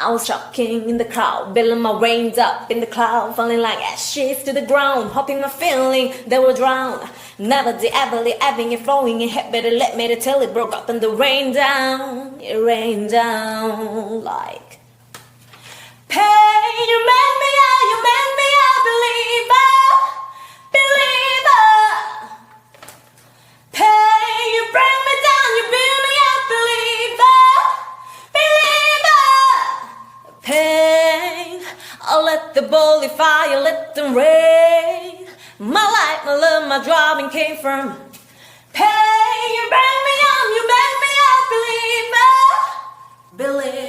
I was shocking in the crowd, building my brains up in the cloud, falling like ashes to the ground, hoping my feeling they will drown. Never did ever leave, having it flowing in head, better let me till it broke up and the rain down, it rained down like pain. You made me out, you made me a believer, believer. Pain, you bring me down, you build me up, believer, believer. Pain, I'll let the bully fire, let them rain. My life, my love, my driving came from pain. You bring me on, you make me a believer, believer.